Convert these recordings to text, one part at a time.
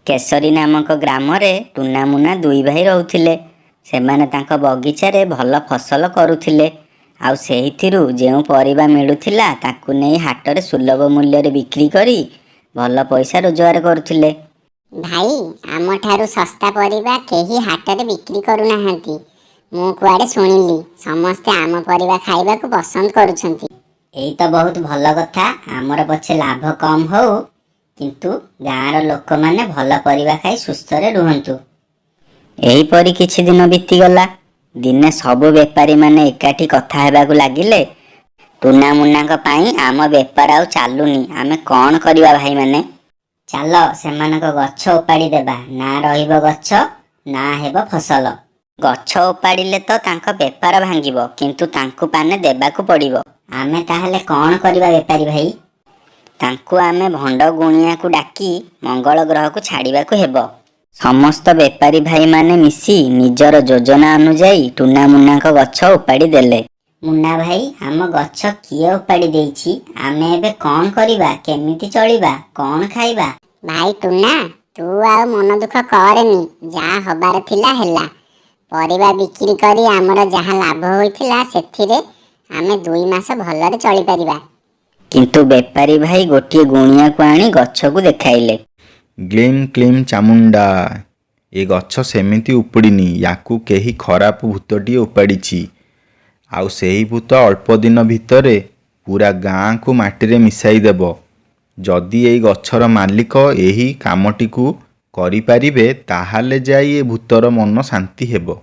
केसरी नामक ग्राम रे टुना मुना दुई भाई रहुथिले। सेमाने तांका बगीचारे भल फसल करुथिले। आउ सेहिथिरु जेउ परिबा मिलुथिला ताकु नेई हाटरे सुलभ मूल्य रे बिक्री करी भल पैसा रोजगार करुथिले। भाई आम ठारू सस्ता परिबा केही हाटरे बिक्री करू नाहांती। मु कुआडे सुनिली समस्ते आम परिबा खाइबा को पसंद करूछंती। एई तो बहुत भल कथा। आमर पछे लाभ कम हो किंतु गाँर लोक माने भल परिबा खाई सुस्थ रे रुहंतु। एहीपरि किछि दिन बीतीगला। दिने सबु बेपारी माने एकाठी कथा हेबाकु लागिले। टुना मुन्नाक पाई आम बेपार आउ चालुनी, आमे कौन करिबा भाई माने? चाल सेमानक गछ उपाड़ी देबा, ना रहिबो गछ ना हेबो फसल। गछ उपाड़िले तो तांको बेपार भांगिबो किंतु तांकु पाने देबाकु पड़िबो। आमे ताहले कौन करिबा बेपारी भाई? तांकु आमे भंड गुणिया को डाकी मंगल ग्रह को छाड़िबाकु हेबो। समस्त बेपारी भाई माने मिसी निजर योजना अनुजाई टुना मुन्नाक गछ उपाड़ी देले। मुन्ना भाई आम गछ किए उपाड़ी देइछि? आमे एबे कौन करिबा? केमिति चलिबा? कौन खाइबा? भाई टुना तू आ मन दुख करनी, जा हबार थिला हेला। परिबा बिक्री करी आमर जहा लाभ होइथिला सेथिरे आमे 2 मास भलरे चली परिबा। किंतु बेपारी भाई गोटिए गुणिया को आनी गछ को देखाइले। ग्लीम क्लीम चामुंडा, ए गछ सेमिति उपुड़िनी, याकू केही खराप भूतटीए उपाड़िछि। आउ सेही भूत अल्प दिन भितरे पूरा गाँ को माटी मिसाई देब। जदि एई गछर मालिक एही कामटी को करि पारिबे ताहाले जाई ए भूतर मन शांति हेबो।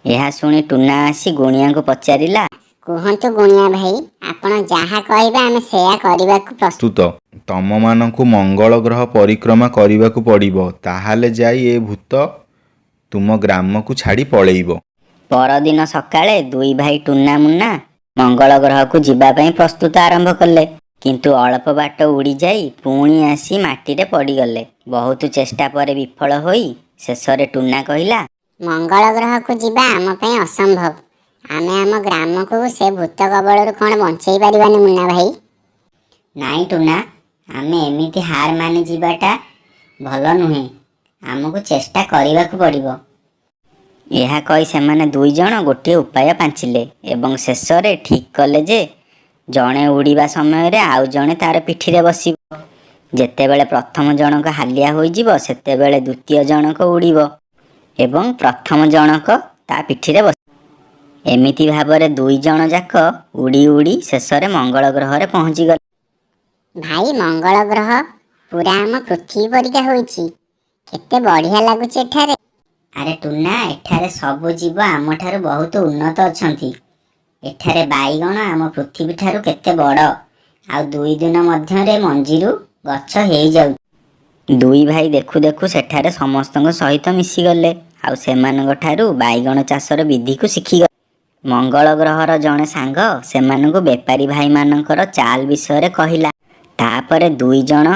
एहा सुनी टुना आसी गुणिया को पचारिला, कुहंतु गुणिया भाई आपण जहा कहबे आमे सेया करिबाकु प्रस्तुत। तम मानकु मंगल ग्रह परिक्रमा करिबाकु पड़िबो, ताहाले जाई ए भूत तुम ग्राम को छाड़ी पळेइबो। परदिन सकाळे 2 भाई टुना मुन्ना मंगल ग्रह को जीवा पई प्रस्तुत आरंभ कले। किंतु अल्प बाट उड़ी जाई पुणी आसी माटी रे पड़ी गले। बहुत चेष्टा पर विफल होई शेषरे टुना कहिला, मंगल ग्रह को जीवा आम पई असंभव। आमे आम ग्राम को से भूत कबलरु कोन बंचेई परिबानी मुन्ना भाई। नाई टुना, आमे एमिति हार मानि जीवाटा भल नुहे। आमको चेष्टा करिबाकु पड़िबो। एहा कही सेमाने 2 जण गोटे उपाय पांचिले एवं शेषरे ठीक कले जे जणे उड़ीबा समय रे आउ जणे तार पिठी रे बसिबो। जेतेबेले प्रथम जनक हालिया होई जिवो सेतेबेले द्वितीय जनक उड़ीबो एवं प्रथम जनक ता पिठी रे बस। एमिति भाबरे 2 जण जाक उड़ी उड़ी शेषरे मंगल ग्रह रे पहुंची गले। भाई मंगल ग्रह पूरा आम पृथ्वी परिका होईछि, केते बढ़िया लागुछि एठारे। अरे टुना, एठारे सब जीव आम ठारू बहुत उन्नत अछंती। एठारे बाईगण आम पृथ्वी ठारू केते बड़। आ 2 दिन मध्यरे मंजीरू गछ हेई जाउ। 2 भाई देखु देखु सेठारे समस्तଙ୍କ सहित मिसी गले। आ सेमानଙ୍କ ठारू बाईगण चाषर विधि को शिखी गले। मंगल ग्रहर जणे सांग सेमानଙ୍କୁ बेपारी भाई मानकर चाल विषय रे कहिला। तापरे 2 जण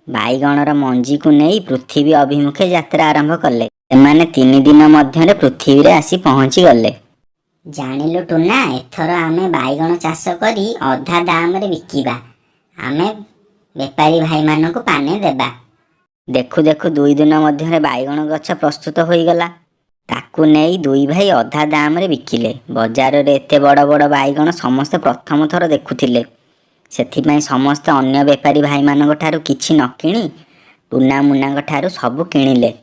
बाईगणर मंजी को नहीं पृथ्वी अभिमुखे यात्रा आरंभ कले। सेमाने 3 दिन मध्यरे पृथ्वी रे आसी पहुंची गले। जानिलु टुना, एथर आमे बाईगण चाष करी अधा दाम रे बिकिबा। आमे बेपारी भाई माननको पाने देबा। देखु देखु 2 दिन मध्यरे बाईगण गछ प्रस्तुत होई गला। ताकू नेई 2 भाई अधा दाम रे बिकिले। बाजार रे एते बड़ बड़ बाईगण समस्त प्रथम थर देखुथिले। सेथिपई समस्त अन्य बेपारी भाई मानक ठारू किछि न किणी टुना मुन्नाक ठारू सब किणिले।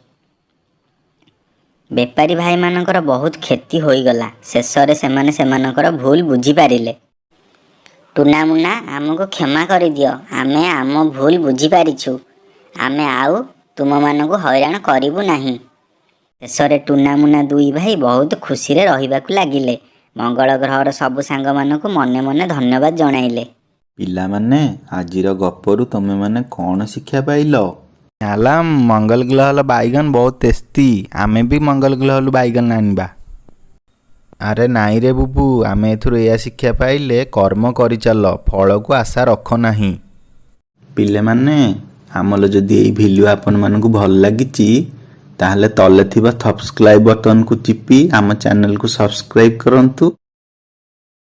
बेपारी भाई मानकर बहुत क्षति होई गला। शेषरे सेमाने सेमानकर भूल बुझी पारिले। टुना मुन्ना, आमको क्षमा करि दियो। आमे आम भूल बुझी पारिछु। आमे आउ तुम मानकु हैरान करिबु नाही। शेषरे टुना मुन्ना 2 भाई बहुत खुशी रे रहिबाकु लागिले। मंगल ग्रहर सब सांग मानकु मने मने धन्यवाद जणाइले। पिला माने आजिर गपरु तमे माने कौन शिक्षा पाइलो? हाला मंगल ग्रह बाईगन बहुत टेस्टी, आमे भी मंगल ग्रह बाईगन आनबा। अरे नाई रे बुबू, आमे एथुर या शिक्षा पाइले कर्म करि चल, फल को आशा रख नाही। पिले माने आमल जदि एई भिडियो आपन मानकु भल लागिछि ताहले तले थिबा सब्सक्राइब बटन को चिपी आम चैनल को सब्सक्राइब करंतु।